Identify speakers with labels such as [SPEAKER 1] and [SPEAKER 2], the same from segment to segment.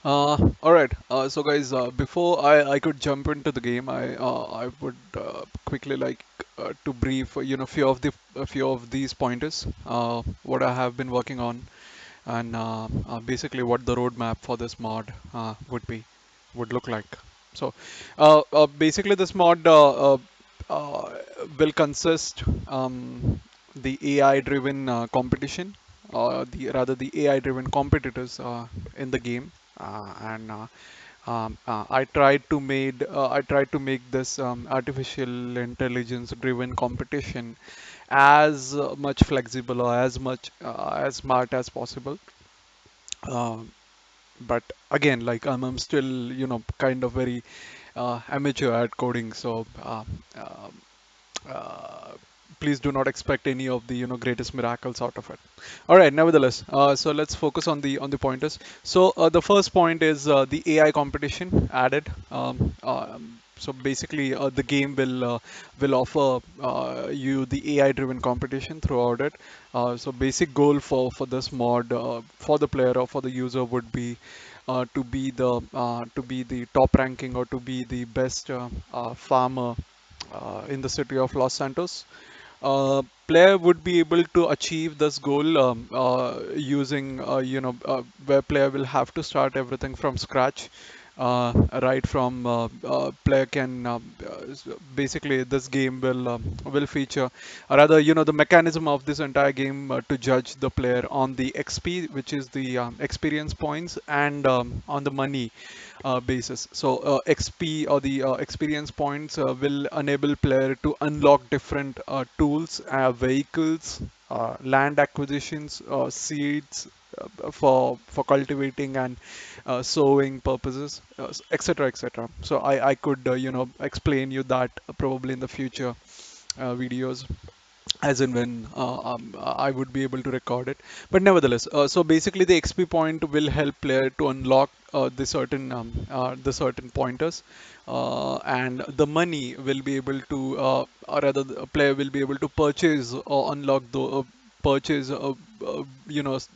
[SPEAKER 1] All right. So guys, before I could jump into the game, I would quickly like to brief a few of these pointers, what I have been working on, and basically what the roadmap for this mod would look like. So basically this mod uh, will consist the AI-driven competition, the rather the AI-driven competitors in the game, and I tried to make this artificial intelligence driven competition as much flexible or as smart as possible. Uh, but again, like I'm still kind of very amateur at coding, so uh, uh, please do not expect any of the greatest miracles out of it. All right, nevertheless, so let's focus on the pointers. So the first point is the AI competition added. So basically, the game will offer you the AI driven competition throughout it. So basic goal for this mod, for the player or for the user, would be to be the top ranking or to be the best farmer in the city of Los Santos. Player would be able to achieve this goal using, where player will have to start everything from scratch. Right from player can basically this game will feature, or rather, the mechanism of this entire game to judge the player on the XP, which is the experience points, and on the money basis. So XP or the experience points will enable player to unlock different tools, vehicles, land acquisitions, seeds for cultivating and sowing purposes, etc., etc. So I could explain you that probably in the future videos, as in when I would be able to record it. But nevertheless, so basically the XP point will help player to unlock the certain pointers, and the money will be able to, or rather, the player will be able to purchase or unlock the purchase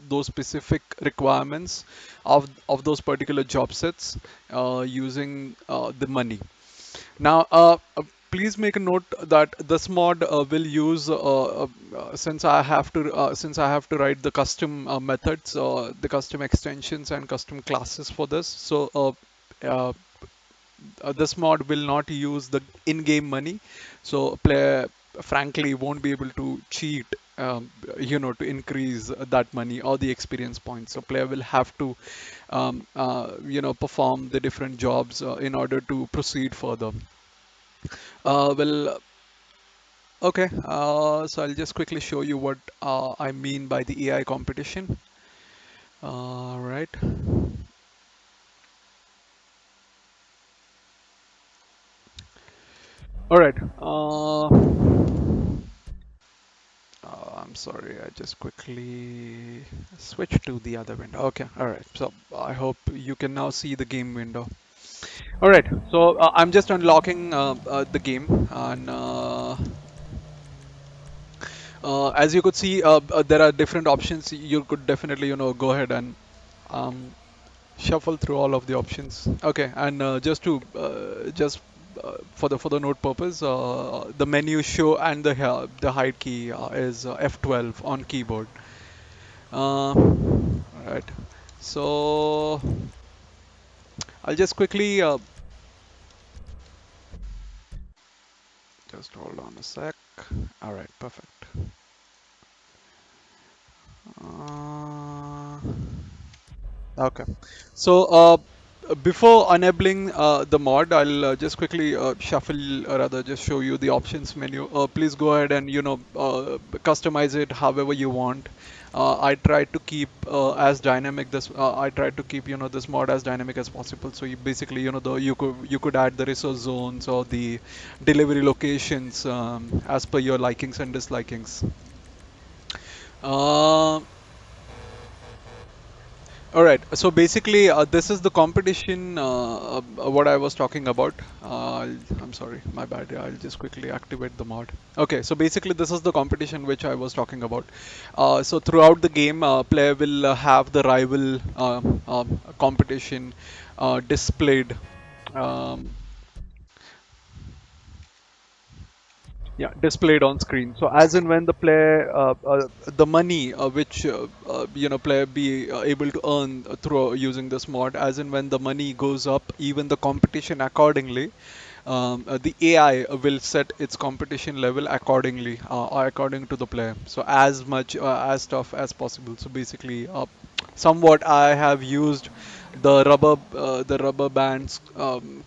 [SPEAKER 1] those specific requirements of those particular job sets using the money. Now, please make a note that this mod will use since I have to write the custom methods, the custom extensions and custom classes for this. So uh, this mod will not use the in-game money. So player frankly won't be able to cheat. To increase that money or the experience points. So player will have to, perform the different jobs in order to proceed further. Well, okay. So I'll just quickly show you what I mean by the AI competition. Right. All right. I'm sorry. I just quickly switched to the other window. Okay. All right. So I hope you can now see the game window. All right. So I'm just unlocking the game, and as you could see, there are different options. You could definitely, go ahead and um, shuffle through all of the options. Okay, and just for the note purpose, the menu show and the hide key is F12 on keyboard. Right. So I'll just quickly just hold on a sec. All right, perfect. Uh, Okay. So before enabling the mod, I'll just quickly shuffle, or rather just show you the options menu. Please go ahead and customize it however you want. I try to keep as dynamic this. I try to keep this mod as dynamic as possible. So you basically you could add the resource zones or the delivery locations as per your likings and dislikings. Uh, All right. So basically, this is the competition what I was talking about. I'm sorry, my bad. Yeah, I'll just quickly activate the mod. Okay. So basically, this is the competition which I was talking about. So throughout the game, player will have the rival competition displayed. Um, Yeah, displayed on screen. So as and when the player, the money which player be able to earn through using this mod, as and when the money goes up, even the competition accordingly, the AI will set its competition level accordingly, according to the player. So as much as tough as possible. So basically, somewhat I have used the rubber bands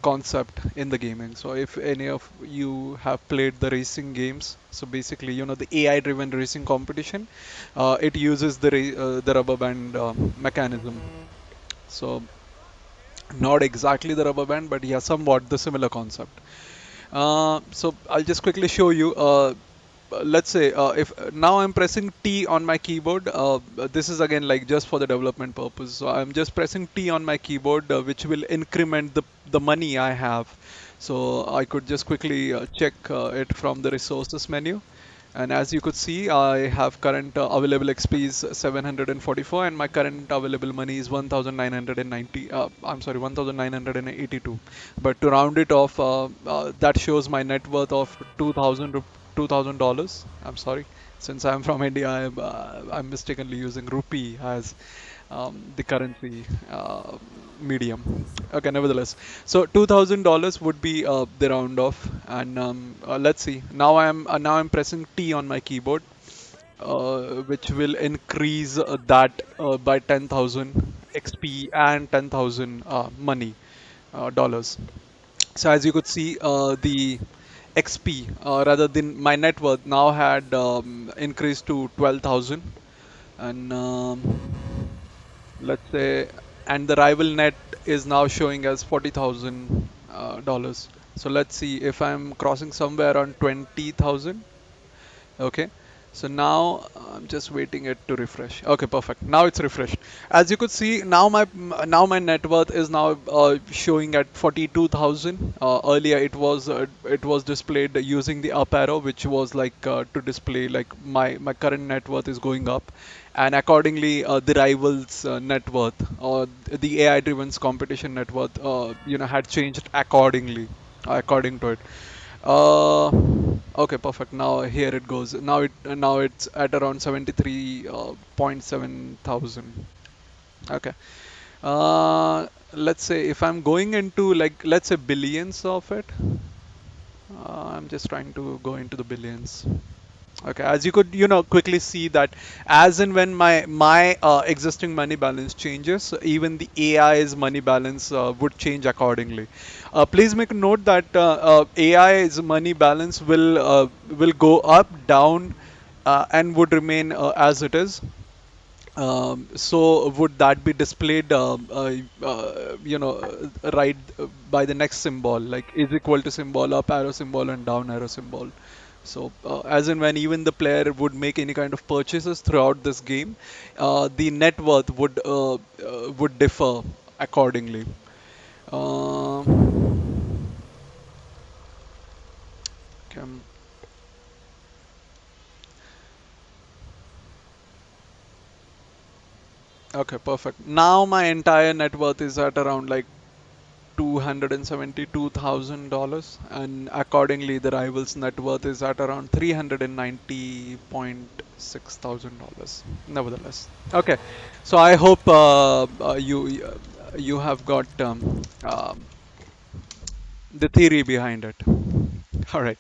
[SPEAKER 1] concept in the gaming. So if any of you have played the racing games, so basically the AI driven racing competition, it uses the rubber band mechanism. So not exactly the rubber band, but yeah, somewhat the similar concept. So I'll just quickly show you. Let's say if now I'm pressing T on my keyboard. This is again like just for the development purpose. So I'm just pressing T on my keyboard, which will increment the money I have. So I could just quickly check it from the resources menu. And as you could see, I have current available XP is 744, and my current available money is 1,990. I'm sorry, 1,982. But to round it off, that shows my net worth of 2,000 dollars. I'm sorry, since I'm from India, I'm mistakenly using rupee as the currency medium. Okay, nevertheless, so $2,000 would be the round off, and let's see. Now I'm pressing T on my keyboard, which will increase that by 10,000 XP and 10,000 money dollars. So as you could see, the XP rather than my net worth now had increased to 12,000, and let's say, and the rival net is now showing as $40,000 dollars. So let's see if I'm crossing somewhere around 20,000. Okay. So now I'm just waiting it to refresh. Okay, perfect. Now it's refreshed. As you could see, now my net worth is now showing at 42,000. Earlier it was displayed using the up arrow, which was like to display like my current net worth is going up, and accordingly the rivals net worth or the AI driven competition net worth had changed according to it. uh, okay, perfect. Now here it goes. Now it's at around 73.7 thousand. Okay. Let's say if I'm going into like let's say billions of it. I'm just trying to go into the billions. Okay, as you could, quickly see that as and when my existing money balance changes, even the AI's money balance would change accordingly. Please make a note that AI's money balance will go up, down, and would remain as it is. So would that be displayed, right by the next symbol, like is equal to symbol, up arrow symbol, and down arrow symbol. So as in when even the player would make any kind of purchases throughout this game, the net worth would differ accordingly. Okay, okay, perfect. Now my entire net worth is at around like $272,000, and accordingly, the rival's net worth is at around $390.6 thousand. Nevertheless, okay. So I hope you have got the theory behind it. All right.